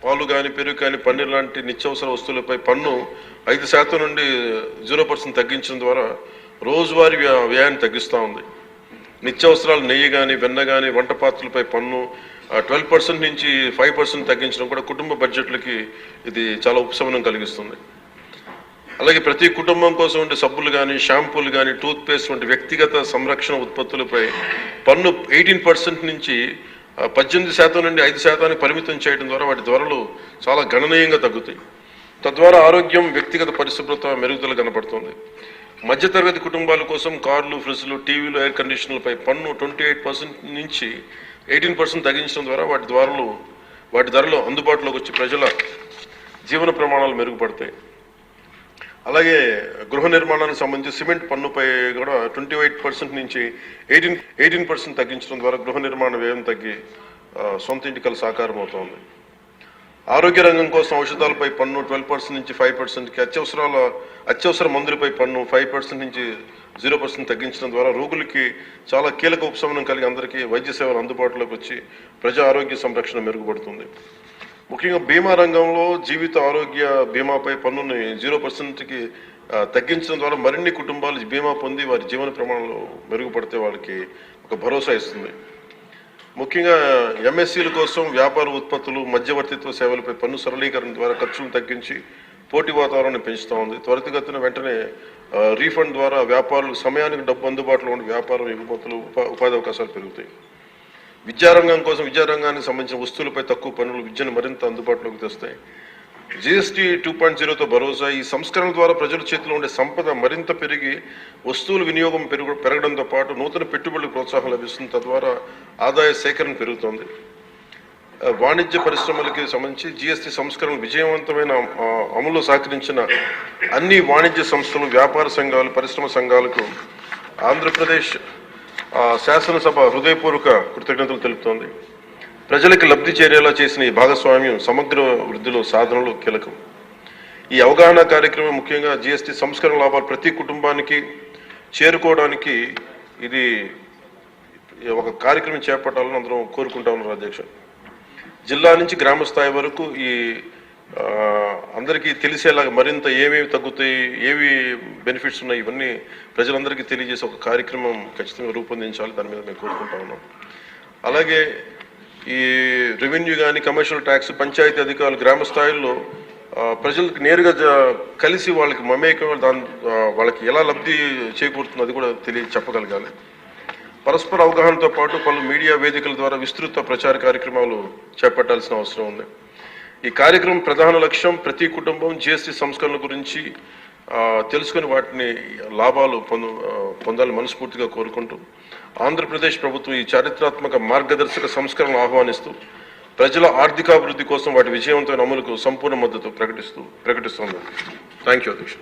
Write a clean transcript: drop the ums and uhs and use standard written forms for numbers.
పాలు కానీ, పెరుగు కానీ, పన్నీర్ లాంటి నిత్యావసర వస్తువులపై పన్ను 5% నుండి 0% తగ్గించడం ద్వారా రోజువారీ వ్యయాన్ని తగ్గిస్తూ ఉంది. నిత్యావసరాలు నెయ్యి కానీ, వెన్న కానీ, వంట పాత్రలపై పన్ను 12% నుంచి 5% తగ్గించడం కూడా కుటుంబ బడ్జెట్లకి ఇది చాలా ఉపశమనం కలిగిస్తుంది. అలాగే ప్రతి కుటుంబం కోసం ఉండే సబ్బులు కానీ, షాంపూలు కానీ, టూత్పేస్ట్ వంటి వ్యక్తిగత సంరక్షణ ఉత్పత్తులపై పన్ను 18% నుంచి 18% నుండి 5% పరిమితం చేయడం ద్వారా వాటి ధరలు చాలా గణనీయంగా తగ్గుతాయి. తద్వారా ఆరోగ్యం, వ్యక్తిగత పరిశుభ్రత మెరుగుదల కనపడుతుంది. మధ్యతరగతి కుటుంబాల కోసం కార్లు, ఫ్రిడ్జ్లు, టీవీలు, ఎయిర్ కండిషనర్లపై పన్ను 28% నుంచి 18% తగ్గించడం ద్వారా వాటి ధరలు అందుబాటులోకి వచ్చి ప్రజల జీవన ప్రమాణాలు మెరుగుపడతాయి. అలాగే గృహ నిర్మాణానికి సంబంధించి సిమెంట్ పన్నుపై కూడా 28% నుంచి 18% తగ్గించడం ద్వారా గృహ నిర్మాణ వ్యయం తగ్గి సొంత ఇంటి కల సాకారం అవుతుంది. ఆరోగ్య రంగం కోసం ఔషధాలపై పన్ను 12% నుంచి 5%కి, అత్యవసర మందులపై పన్ను 5% నుంచి 0% తగ్గించడం ద్వారా రోగులకి చాలా కీలక ఉపశమనం కలిగి అందరికీ వైద్య సేవలు అందుబాటులోకి వచ్చి ప్రజా ఆరోగ్య సంరక్షణ మెరుగుపడుతుంది. ముఖ్యంగా బీమా రంగంలో జీవిత ఆరోగ్య బీమాపై పన్నుని 0%కి తగ్గించడం ద్వారా మరిన్ని కుటుంబాలు బీమా పొంది వారి జీవన ప్రమాణాలు మెరుగుపడితే వాళ్ళకి ఒక భరోసా ఇస్తుంది. ముఖ్యంగా ఎంఎస్సీల కోసం వ్యాపార ఉత్పత్తులు, మధ్యవర్తిత్వ సేవలపై పన్ను సరళీకరణ ద్వారా ఖర్చులను తగ్గించి పోటీ వాతావరణాన్ని పెంచుతూ ఉంది. త్వరితగతిన వెంటనే రీఫండ్ ద్వారా వ్యాపారులకు సమయానికి డబ్బు అందుబాటులో ఉండే వ్యాపారం, ఎగుమతులు, ఉపాధి అవకాశాలు పెరుగుతాయి. విద్యారంగానికి సంబంధించిన వస్తువులపై తక్కువ పన్నులు విద్యను మరింత అందుబాటులోకి తెస్తాయి. జిఎస్టీ 2.0తో భరోసా. ఈ సంస్కరణల ద్వారా ప్రజల చేతిలో ఉండే సంపద మరింత పెరిగి వస్తువుల వినియోగం పెరగడంతో పాటు నూతన పెట్టుబడులకు ప్రోత్సాహం లభిస్తుంది. తద్వారా ఆదాయ సేకరణ పెరుగుతోంది. వాణిజ్య పరిశ్రమలకి సంబంధించి జిఎస్టీ సంస్కరణ విజయవంతమైన అమలులో సహకరించిన అన్ని వాణిజ్య సంస్థలు, వ్యాపార సంఘాలు, పరిశ్రమ సంఘాలకు ఆంధ్రప్రదేశ్ శాసనసభ హృదయపూర్వక కృతజ్ఞతలు తెలుపుతోంది. ప్రజలకు లబ్ధి చేరేలా చేసిన ఈ భాగస్వామ్యం సమగ్ర వృద్ధిలో సాధనలో కీలకం. ఈ అవగాహన కార్యక్రమం ముఖ్యంగా జిఎస్టీ సంస్కరణ లాభాలు ప్రతి కుటుంబానికి చేరుకోవడానికి ఇది ఒక కార్యక్రమం చేపట్టాలని అందరం కోరుకుంటా ఉన్నారు అధ్యక్ష. జిల్లా నుంచి గ్రామ స్థాయి వరకు ఈ అందరికీ తెలిసేలాగా మరింత ఏమేమి తగ్గుతాయి, ఏవి బెనిఫిట్స్ ఉన్నాయి, ఇవన్నీ ప్రజలందరికీ తెలియజేసే ఒక కార్యక్రమం ఖచ్చితంగా రూపొందించాలి. దాని మీద మేము కోరుకుంటా ఉన్నాం. అలాగే ఈ రెవెన్యూ కానీ, కమర్షియల్ ట్యాక్స్, పంచాయతీ అధికారులు గ్రామ స్థాయిలో ప్రజలకు నేరుగా కలిసి వాళ్ళకి మమేకం వాళ్ళకి ఎలా లబ్ధి చేకూరుతుందో అది కూడా చెప్పగలగాలి. పరస్పర అవగాహనతో పాటు పలు మీడియా వేదికల ద్వారా విస్తృత ప్రచార కార్యక్రమాలు చేపట్టాల్సిన అవసరం ఉంది. ఈ కార్యక్రమం ప్రధాన లక్ష్యం ప్రతి కుటుంబం జిఎస్టీ సంస్కరణల గురించి తెలుసుకుని వాటిని లాభాలు పొందాలని మనస్ఫూర్తిగా కోరుకుంటూ ఆంధ్రప్రదేశ్ ప్రభుత్వం ఈ చారిత్రాత్మక మార్గదర్శక సంస్కరణలు ఆహ్వానిస్తూ ప్రజల ఆర్థికాభివృద్ధి కోసం వాటి విజయవంతమైన అమలుకు సంపూర్ణ మద్దతు ప్రకటిస్తుంది. థ్యాంక్ యూ అధ్యక్ష.